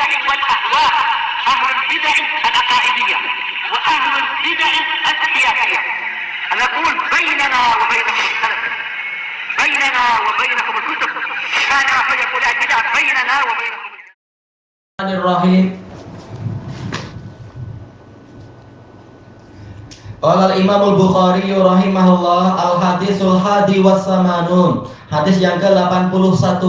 البدع والأهواء، أهل البدع العقائدية وأهل البدع السياسية. نقول بيننا وبينكم السلف، بيننا وبينكم الكتب، كان فيقول البدع بيننا وبينكم. Bismillahirrahmanirrahim. Qala al-Imam al-Bukhari rahimahullah al-hadisul hadi was-samanun. Hadis yang ke-81.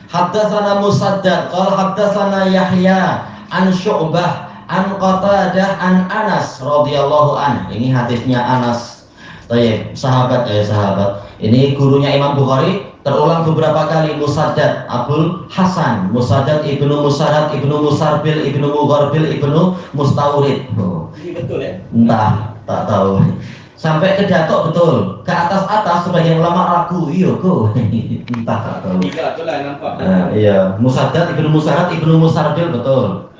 Haddatsana Musaddad qala haddatsana Yahya an Syu'bah an Qatadah an Anas radhiyallahu an. Ini hadisnya Anas. Baik, sahabat. Ini gurunya Imam Bukhari terulang beberapa kali. Musaddad Abdul Hasan, Musaddad ibnu Musarhad ibnu Musarbil ibnu Mugharbil ibnu Mustawrid. Ini betul ya? Entah, tak tahu. Sampai ke Datuk betul, ke atas sebagian ulama ragu. Iya kok. Entah, tak tahu. Tiga tu lah nampak. Iya, Musaddad ibnu Musarhad ibnu Musarbil betul.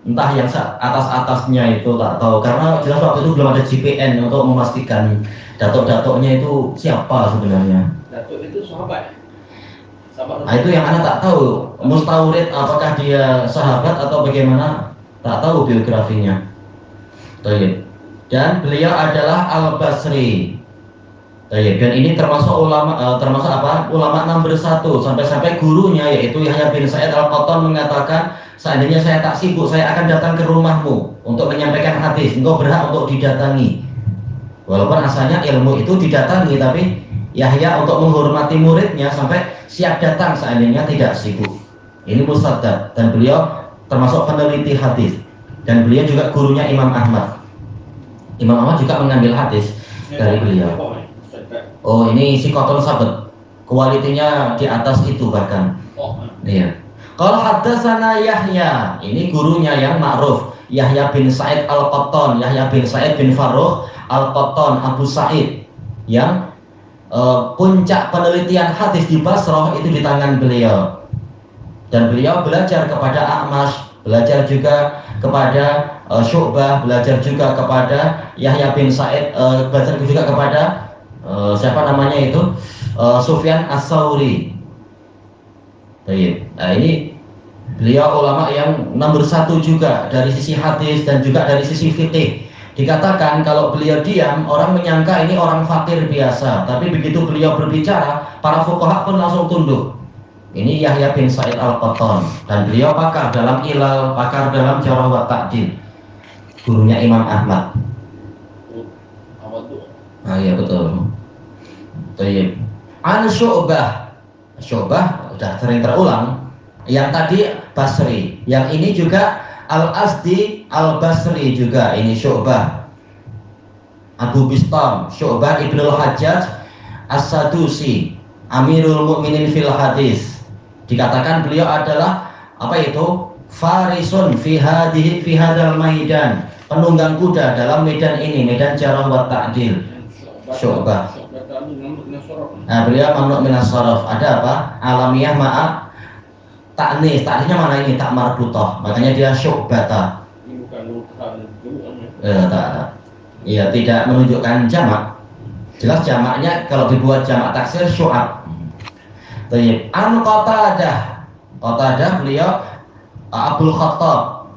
Entah yang atasnya itu tak tahu, karena jelas waktu itu belum ada GPN untuk memastikan datuk-datuknya itu siapa sebenarnya. Datuk itu sahabat. Sahabat. Nah, itu yang anak tak tahu. Mustawrid apakah dia sahabat atau bagaimana? Tak tahu biografinya. Baik. Dan beliau adalah Al-Basri. Baik. Dan ini termasuk ulama ulama nomor 1 sampai gurunya yaitu Yahya bin Sa'id Al-Qattan mengatakan, seandainya saya tak sibuk, saya akan datang ke rumahmu untuk menyampaikan hadis. Engkau berhak untuk didatangi. Walaupun asalnya ilmu itu didatangi, tapi Yahya untuk menghormati muridnya sampai siap datang seandainya tidak sibuk. Ini Musaddad, dan beliau termasuk peneliti hadis, dan beliau juga gurunya Imam Ahmad. Imam Ahmad juga mengambil hadis dari beliau. Oh, ini Siqatun Sabit, kualitinya di atas itu bahkan. Iya. Kalau haddatsana Yahya, ini gurunya yang ma'ruf, Yahya bin Sa'id Al-Qattan, Yahya bin Sa'id bin Farrukh Al-Qattan Abu Sa'id, yang puncak penelitian hadis di Basrah itu di tangan beliau. Dan beliau belajar kepada A'mash, belajar juga kepada Syu'bah, belajar juga kepada Yahya bin Sa'id, belajar juga kepada siapa namanya itu, Sufyan As-Tsauri. Baik. Nah, ini beliau ulama yang nomor 1 juga dari sisi hadis dan juga dari sisi fikih. Dikatakan kalau beliau diam, orang menyangka ini orang fakir biasa, tapi begitu beliau berbicara, para fuqaha pun langsung tunduk. Ini Yahya bin Sa'id Al-Qattan, dan beliau pakar dalam ilal, pakar dalam jarh wa ta'dil, gurunya Imam Ahmad. Ah iya betul. Baik. An Syu'bah sudah sering terulang. Yang tadi Basri, yang ini juga Al-Asdi Al-Basri juga. Ini Syu'bah Abu Bistam, Syu'bah Ibnul Hajjaj As-Sadusi, Amirul Mukminin fil Hadis. Dikatakan beliau adalah apa itu? Farisun fi hadal maidan, penunggang kuda dalam medan ini, medan jarh wa ta'dil. Syu'bah. Nah, beliau mamnu' minas sharaf. Ada apa? Alamiah maaf ta'nis. Ta'nisnya mana ini? Tak marbutah. Makanya dia Syu'bata. Ini bukan Iya, tidak menunjukkan jamak. Jelas jamaknya kalau dibuat jamak taksir Syu'ab. Baik. An Qatadah beliau Abdul Khattab.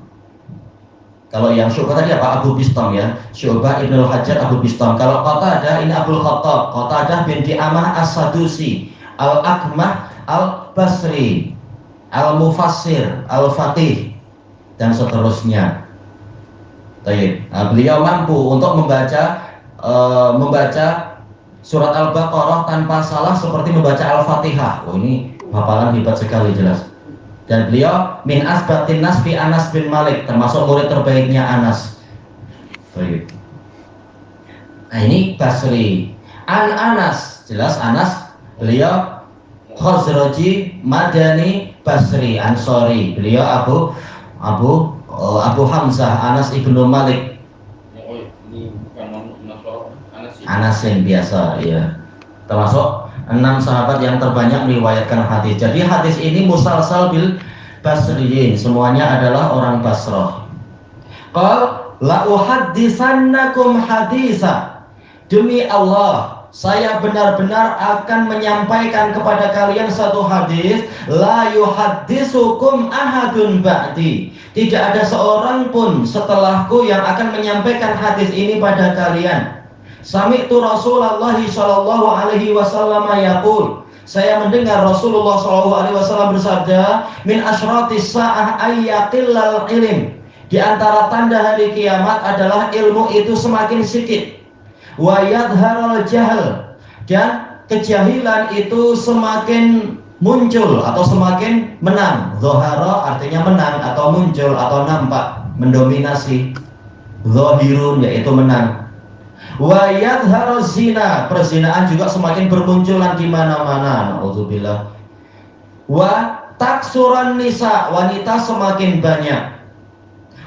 Kalau yang Syu'bah tadi apa? Abu Bistam ya. Syu'bah Ibnul Hajjaj Abu Bistam. Kalau Qatadah ini Abdul Khattab. Qatadah bin Di'amah As-Sadusi, Al-Akmah Al-Basri, Al-Mufassir, Al-Faqih, dan seterusnya. Nah, beliau mampu untuk membaca surat Al-Baqarah tanpa salah seperti membaca Al-Fatihah. Oh, ini hafalan hebat sekali jelas. Dan beliau min asbatin nas fi Anas bin Malik, termasuk murid terbaiknya Anas. Baik. Nah, ini Basri. An Anas, jelas Anas, beliau Khazraji Madani Basri Ansori. Beliau Abu Hamzah Anas ibnu Malik. Ini bukan Anas yang biasa, ya. Termasuk 6 sahabat yang terbanyak meriwayatkan hadis. Jadi hadis ini musalsal bil basriyin, semuanya adalah orang Basrah. Qal la uhadditsannakum hadisa, demi Allah saya benar-benar akan menyampaikan kepada kalian satu hadis, la yuhadditsukum ahadun ba'di. Tidak ada seorang pun setelahku yang akan menyampaikan hadis ini pada kalian. Sami'tu Rasulullah sallallahu alaihi wasallam yaqul. Saya mendengar Rasulullah sallallahu alaihi wasallam bersabda, min asyratis sa'ah ayyaqillal ilm. Di antara tanda hari kiamat adalah ilmu itu semakin sedikit. Wa yadharul jahl, dan kejahilan itu semakin muncul atau semakin menang. Zahara artinya menang atau muncul atau nampak, mendominasi. Zahirun yaitu menang. Wa yadharul zina, perzinaan juga semakin bermunculan di mana-mana. Nauzubillah. Wa taksuran nisa, wanita semakin banyak.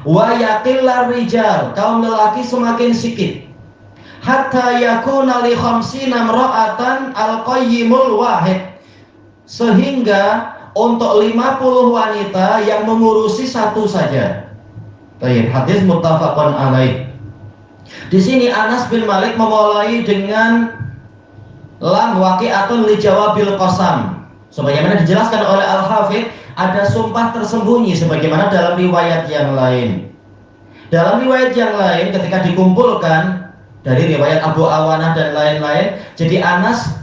Wa yaqillar rijal, kaum lelaki semakin sedikit. Hatta yakuna li khamsina imra'atan al-qayyimul wahid, sehingga untuk 50 wanita yang mengurusi satu saja. Baik, hadis muttafaqun alaih. Di sini Anas bin Malik memulai dengan lam waqi'atun li jawabil qasam. Sebagaimana dijelaskan oleh Al-Hafidz, ada sumpah tersembunyi sebagaimana dalam riwayat yang lain. Dalam riwayat yang lain ketika dikumpulkan dari riwayat Abu Awanah dan lain-lain, jadi Anas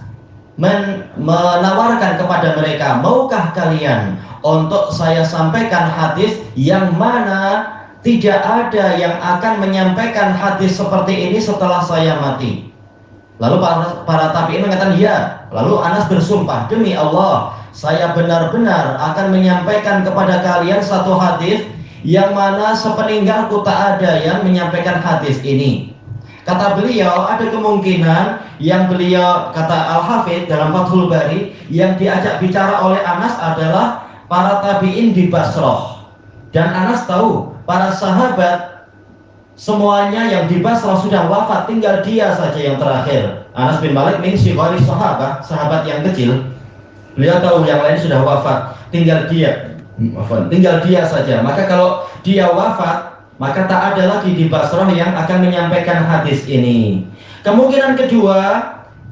menawarkan kepada mereka, maukah kalian untuk saya sampaikan hadis yang mana tidak ada yang akan menyampaikan hadis seperti ini setelah saya mati? Lalu para tabi'in mengatakan ya. Lalu Anas bersumpah, demi Allah, saya benar-benar akan menyampaikan kepada kalian satu hadis yang mana sepeninggalku tak ada yang menyampaikan hadis ini. Kata beliau, ada kemungkinan yang beliau, kata Al-Hafidz dalam Fathul Bari, yang diajak bicara oleh Anas adalah para tabi'in di Basrah. Dan Anas tahu para sahabat semuanya yang di Basrah sudah wafat, tinggal dia saja yang terakhir. Anas bin Malik min shighari sahabat, sahabat yang kecil. Beliau tahu yang lain sudah wafat, tinggal dia saja. Maka kalau dia wafat, maka tak ada lagi di Basrah yang akan menyampaikan hadis ini. Kemungkinan kedua,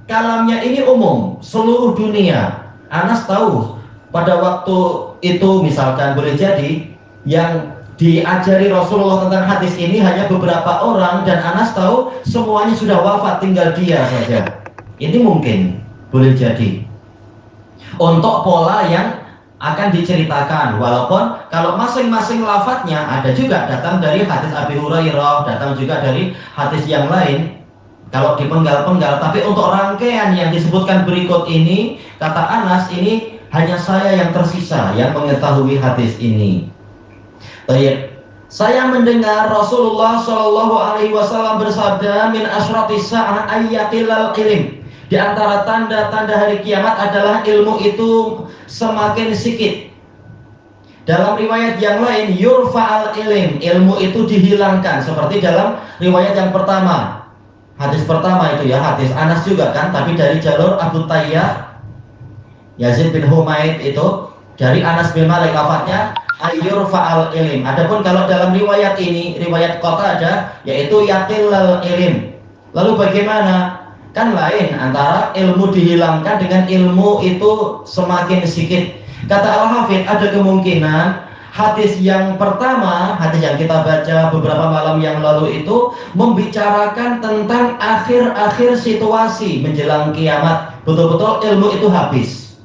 kalamnya ini umum, seluruh dunia. Anas tahu pada waktu itu misalkan boleh jadi yang diajari Rasulullah tentang hadis ini hanya beberapa orang, dan Anas tahu semuanya sudah wafat, tinggal dia saja. Ini mungkin boleh jadi untuk pola yang akan diceritakan, walaupun kalau masing-masing lafadznya ada juga datang dari hadis Abi Hurairah, datang juga dari hadis yang lain kalau dipenggal-penggal. Tapi untuk rangkaian yang disebutkan berikut ini, kata Anas, ini hanya saya yang tersisa yang mengetahui hadis ini. Baik, saya mendengar Rasulullah Shallallahu Alaihi Wasallam bersabda, min asyratis sa'ah ayyaqillal ilm. Di antara tanda-tanda hari kiamat adalah ilmu itu semakin sedikit. Dalam riwayat yang lain, yurfa'al ilm, ilmu itu dihilangkan. Seperti dalam riwayat yang pertama, hadis pertama itu ya, hadis Anas juga kan, tapi dari jalur Abu Tayyah Yazid bin Humaid itu dari Anas bin Malik, lafadznya ayyurfa'al ilm. Adapun kalau dalam riwayat ini, riwayat Qatadah, yaitu yaqillal ilm. Lalu bagaimana? Kan lain antara ilmu dihilangkan dengan ilmu itu semakin sedikit. Kata Al-Hafidz, ada kemungkinan hadis yang pertama, hadis yang kita baca beberapa malam yang lalu itu membicarakan tentang akhir-akhir situasi menjelang kiamat. Betul-betul ilmu itu habis.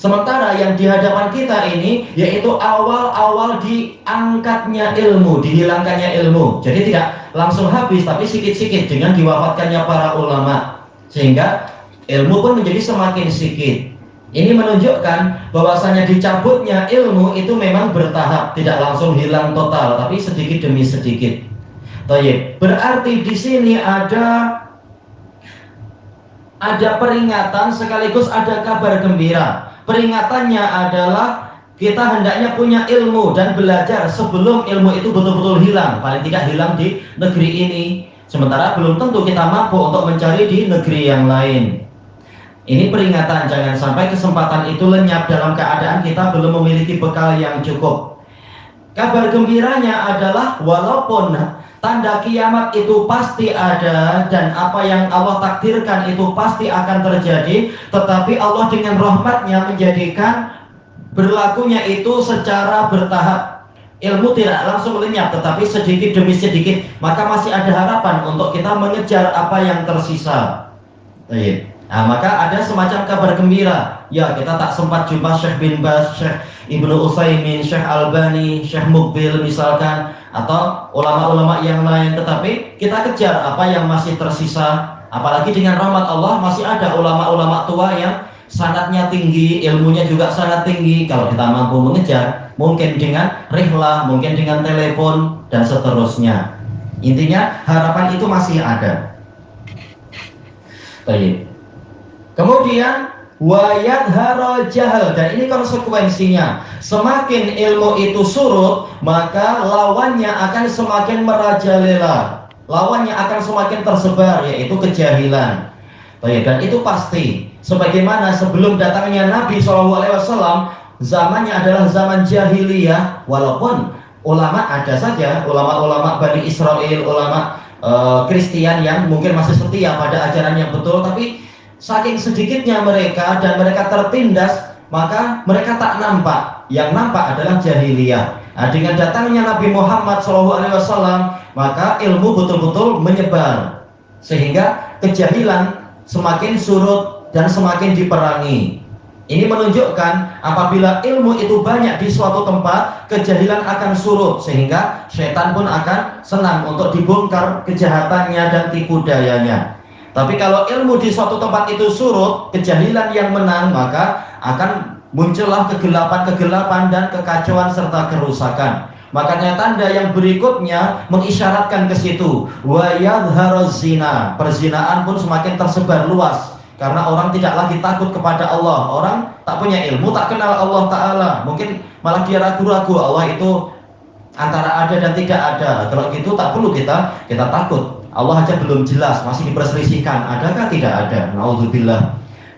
Sementara yang di hadapan kita ini yaitu awal-awal diangkatnya ilmu, dihilangkannya ilmu. Jadi tidak langsung habis, tapi sedikit-sedikit dengan diwafatkannya para ulama, sehingga ilmu pun menjadi semakin sedikit. Ini menunjukkan bahwasanya dicabutnya ilmu itu memang bertahap, tidak langsung hilang total, tapi sedikit demi sedikit. Baik, berarti di sini ada peringatan sekaligus ada kabar gembira. Peringatannya adalah kita hendaknya punya ilmu dan belajar sebelum ilmu itu betul-betul hilang, paling tidak hilang di negeri ini. Sementara belum tentu kita mampu untuk mencari di negeri yang lain. Ini peringatan, jangan sampai kesempatan itu lenyap dalam keadaan kita belum memiliki bekal yang cukup. Kabar gembiranya adalah walaupun tanda kiamat itu pasti ada dan apa yang Allah takdirkan itu pasti akan terjadi, tetapi Allah dengan rahmatnya menjadikan berlakunya itu secara bertahap. Ilmu tidak langsung lenyap, tetapi sedikit demi sedikit, maka masih ada harapan untuk kita mengejar apa yang tersisa. Nah, maka ada semacam kabar gembira. Ya, kita tak sempat jumpa Syekh bin Baz, Syekh Ibnu Utsaimin, Syekh Albani, Syekh Mukbil misalkan, atau ulama-ulama yang lain, tetapi kita kejar apa yang masih tersisa. Apalagi dengan rahmat Allah masih ada ulama-ulama tua yang sanatnya tinggi, ilmunya juga sangat tinggi. Kalau kita mampu mengejar, mungkin dengan rihlah, mungkin dengan telepon dan seterusnya. Intinya harapan itu masih ada. Baik. Kemudian wayadharul jahal, dan ini konsekuensinya, semakin ilmu itu surut, maka lawannya akan semakin merajalela, lawannya akan semakin tersebar, yaitu kejahilan. Baik, dan itu pasti. Sebagaimana sebelum datangnya Nabi SAW, zamannya adalah zaman jahiliyah, walaupun ulama ada saja, ulama-ulama Bani Israel, ulama Kristen yang mungkin masih setia pada ajaran yang betul, tapi saking sedikitnya mereka dan mereka tertindas, maka mereka tak nampak. Yang nampak adalah jahiliyah. Nah, dengan datangnya Nabi Muhammad SAW, maka ilmu betul-betul menyebar, sehingga kejahilan semakin surut dan semakin diperangi. Ini menunjukkan apabila ilmu itu banyak di suatu tempat, kejahilan akan surut, sehingga setan pun akan senang untuk dibongkar kejahatannya dan tipu dayanya. Tapi kalau ilmu di suatu tempat itu surut, kejahilan yang menang, maka akan muncullah kegelapan-kegelapan dan kekacauan serta kerusakan. Makanya tanda yang berikutnya mengisyaratkan ke situ, wa yadhharuz zina, perzinaan pun semakin tersebar luas. Karena orang tidak lagi takut kepada Allah, orang tak punya ilmu, tak kenal Allah Ta'ala, mungkin malah dia ragu-ragu Allah itu antara ada dan tidak ada. Kalau gitu tak perlu kita takut. Allah aja belum jelas, masih diperselisihkan, adakah tidak ada. Naudzubillah.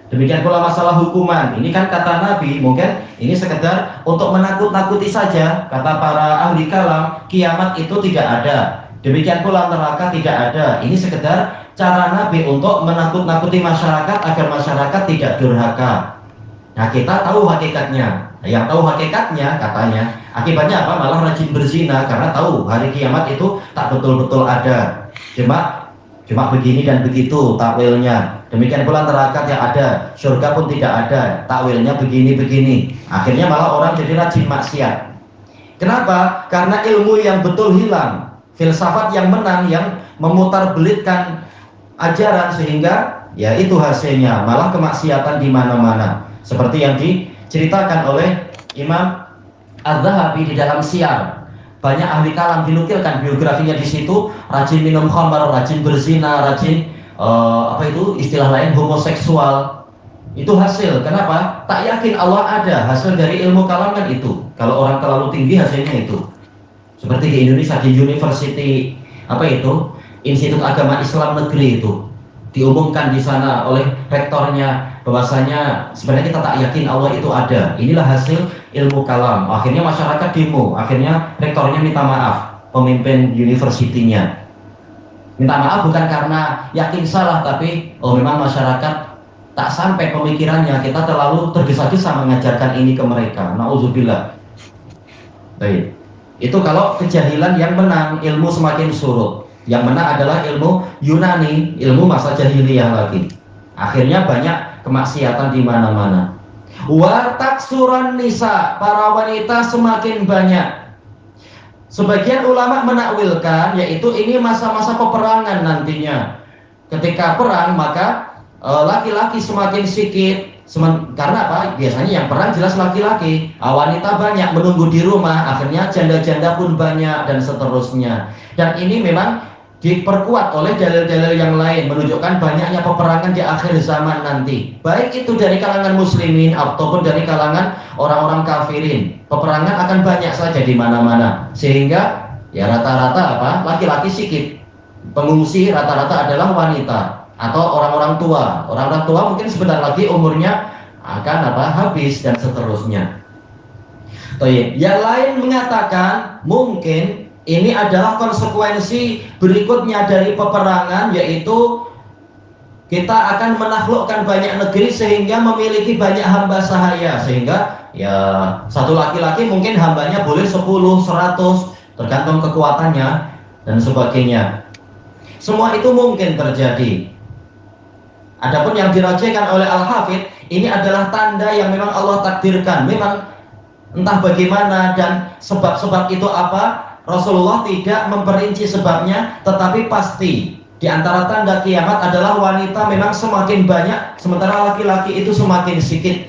Demikian pula masalah hukuman. Ini kan kata Nabi, mungkin ini sekedar untuk menakut-nakuti saja. Kata para ahli kalam, kiamat itu tidak ada. Demikian pula neraka tidak ada. Ini sekedar cara Nabi untuk menakut-nakuti masyarakat agar masyarakat tidak durhaka. Nah, kita tahu hakikatnya. Yang tahu hakikatnya katanya akibatnya apa? Malah rajin berzina karena tahu hari kiamat itu tak betul-betul ada. Cuma begini dan begitu takwilnya. Demikian pula neraka yang ada, surga pun tidak ada, takwilnya begini-begini. Akhirnya malah orang jadi rajin maksiat. Kenapa? Karena ilmu yang betul hilang, filsafat yang menang, yang memutar-belitkan ajaran, sehingga ya itu hasilnya malah kemaksiatan di mana-mana. Seperti yang diceritakan oleh Imam Az-Zahabi di dalam Syiar. Banyak ahli kalam dinukilkan biografinya di situ, rajin minum khamar, rajin berzina, rajin istilah lain homoseksual. Itu hasil. Kenapa? Tak yakin Allah ada. Hasil dari ilmu kalam kan itu. Kalau orang terlalu tinggi hasilnya itu. Seperti di Indonesia di University Institut Agama Islam Negeri itu diumumkan di sana oleh rektornya bahwasanya sebenarnya kita tak yakin Allah itu ada. Inilah hasil ilmu kalam. Akhirnya masyarakat demo, akhirnya rektornya minta maaf, pemimpin universitinya minta maaf bukan karena yakin salah, tapi memang masyarakat tak sampai pemikirannya, kita terlalu tergesa-gesa mengajarkan ini ke mereka. Nauzubillah. Baik. Itu kalau kejahilan yang menang, ilmu semakin surut. Yang menang adalah ilmu Yunani, ilmu masa jahiliyah lagi. Akhirnya banyak kemaksiatan di mana-mana. Wa taksuran nisa, para wanita semakin banyak. Sebagian ulama menakwilkan yaitu ini masa-masa peperangan nantinya. Ketika perang maka laki-laki semakin sedikit. Karena apa? Biasanya yang perang jelas laki-laki, wanita banyak menunggu di rumah, akhirnya janda-janda pun banyak dan seterusnya. Dan ini memang diperkuat oleh dalil-dalil yang lain menunjukkan banyaknya peperangan di akhir zaman nanti, baik itu dari kalangan muslimin ataupun dari kalangan orang-orang kafirin. Peperangan akan banyak saja di mana-mana, sehingga ya rata-rata laki-laki sedikit, pengungsi rata-rata adalah wanita atau orang-orang tua. Orang-orang tua mungkin sebentar lagi umurnya akan habis dan seterusnya. Baik. Yang lain mengatakan mungkin ini adalah konsekuensi berikutnya dari peperangan, yaitu kita akan menaklukkan banyak negeri sehingga memiliki banyak hamba sahaya, sehingga ya satu laki-laki mungkin hambanya boleh 10, 100 tergantung kekuatannya dan sebagainya. Semua itu mungkin terjadi. Adapun yang dirajikan oleh Al-Hafidh, ini adalah tanda yang memang Allah takdirkan. Memang entah bagaimana dan sebab-sebab itu apa, Rasulullah tidak memperinci sebabnya, tetapi pasti di antara tanda kiamat adalah wanita memang semakin banyak, sementara laki-laki itu semakin sedikit.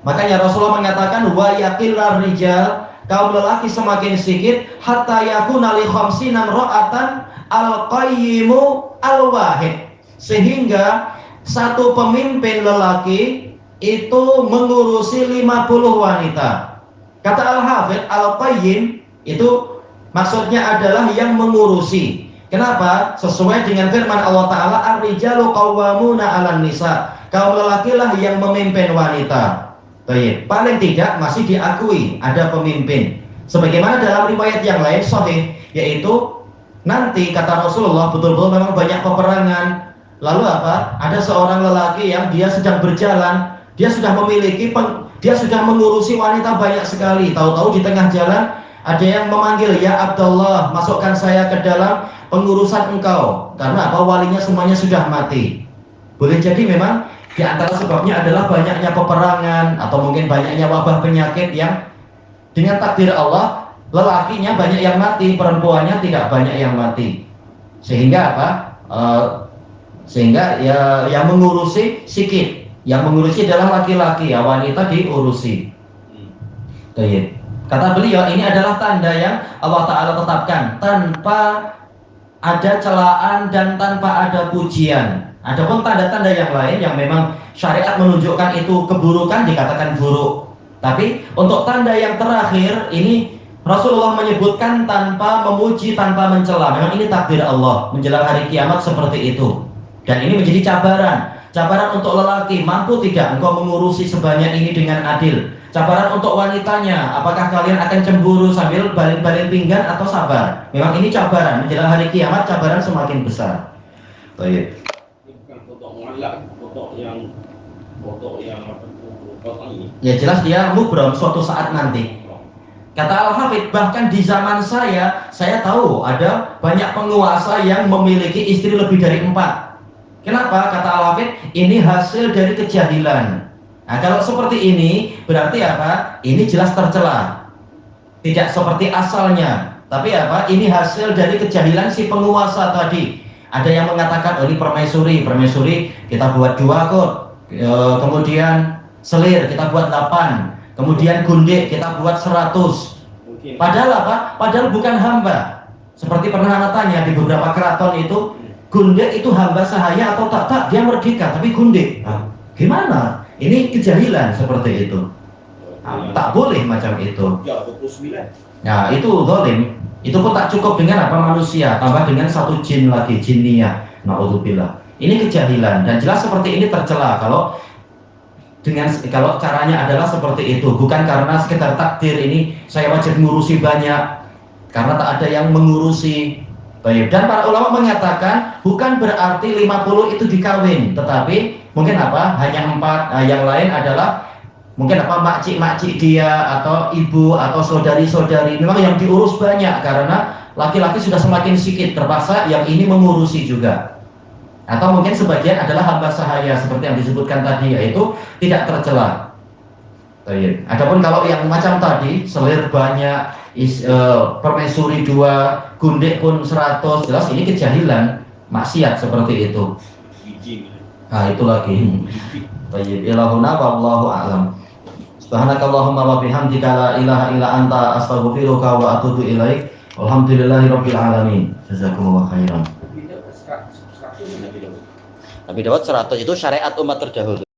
Makanya Rasulullah mengatakan wa yaqillar rijal, kaum lelaki semakin sedikit, hatta yakuna li khamsina ra'atan al-qayyimu al-wahid, sehingga satu pemimpin lelaki itu mengurusi 50 wanita. Kata Al-Hafidh, al-qayyim itu maksudnya adalah yang mengurusi. Kenapa? Sesuai dengan firman Allah Ta'ala, ar-rijalu qawwamuna 'alan nisa, kaum lelaki lah yang memimpin wanita. Baik, paling tidak masih diakui ada pemimpin. Sebagaimana dalam riwayat yang lain sahih, yaitu nanti kata Rasulullah betul-betul memang banyak peperangan. Lalu apa? Ada seorang lelaki yang dia sedang berjalan, dia sudah mengurusi wanita banyak sekali. Tahu-tahu di tengah jalan ada yang memanggil, ya Abdullah, masukkan saya ke dalam pengurusan engkau. Karena apa? Walinya semuanya sudah mati. Boleh jadi memang di antara sebabnya adalah banyaknya peperangan atau mungkin banyaknya wabah penyakit yang dengan takdir Allah lelakinya banyak yang mati, perempuannya tidak banyak yang mati. Sehingga apa? Sehingga ya yang mengurusi sikit, yang mengurusi adalah laki-laki, ya wanita diurusi. Baik. Kata beliau, ini adalah tanda yang Allah Ta'ala tetapkan tanpa ada celaan dan tanpa ada pujian. Adapun tanda-tanda yang lain yang memang syariat menunjukkan itu keburukan dikatakan buruk. Tapi untuk tanda yang terakhir ini Rasulullah menyebutkan tanpa memuji, tanpa mencela. Memang ini takdir Allah menjelang hari kiamat seperti itu. Dan ini menjadi cabaran untuk lelaki, mampu tidak engkau mengurusi sebanyak ini dengan adil. Cabaran untuk wanitanya, apakah kalian akan cemburu sambil balik-balik pinggan atau sabar? Memang ini cabaran, menjelang hari kiamat cabaran semakin besar. Baik. Ini bukan foto mu'allak, foto yang ini. Ya jelas dia mubram suatu saat nanti. Kata Al-Hafidh, bahkan di zaman saya tahu ada banyak penguasa yang memiliki istri lebih dari 4. Kenapa? Kata Al-Hafidh, ini hasil dari kejahilan. Nah, kalau seperti ini berarti apa? Ini jelas tercela. Tidak seperti asalnya. Tapi apa? Ini hasil dari kejahilan si penguasa tadi. Ada yang mengatakan, oh ini permaisuri kita buat 2 kok. Kemudian selir kita buat 8. Kemudian gundik kita buat 100. Padahal apa? Padahal bukan hamba. Seperti pernah anak tanya di beberapa keraton itu, gundik itu hamba sahaya atau tak dia merdeka tapi gundik. Nah, gimana? Ini kejahilan seperti itu. Nah, tak boleh macam itu. Nah, itu zalim. Itu pun tak cukup dengan apa manusia, tambah dengan 1 jin lagi, jinniyah. Na'udzubillah. Ini kejahilan dan jelas seperti ini tercela kalau caranya adalah seperti itu, bukan karena sekedar takdir ini saya wajib mengurusi banyak karena tak ada yang mengurusi. Baik. Dan para ulama mengatakan bukan berarti 50 itu dikawin, tetapi mungkin apa? Hanya 4. Yang lain adalah mungkin apa? Makcik dia atau ibu atau saudari-saudari. Memang yang diurus banyak karena laki-laki sudah semakin sedikit, terpaksa yang ini mengurusi juga. Atau mungkin sebagian adalah hamba sahaya seperti yang disebutkan tadi, yaitu tidak tercela. Baik. Adapun kalau yang macam tadi, selir banyak, permaisuri 2, gundik pun 100, jelas ini kejahilan, maksiat seperti itu. Nah, itu lagi. Baik, ilahuna wallahu a'lam. Subhanakallahumma wa bihamdika la ilaha illa anta astaghfiruka wa atubu ilaik. Alhamdulillahirabbil alamin. Jazakumullah khairan. Nabi Daud 100 itu syariat umat terdahulu.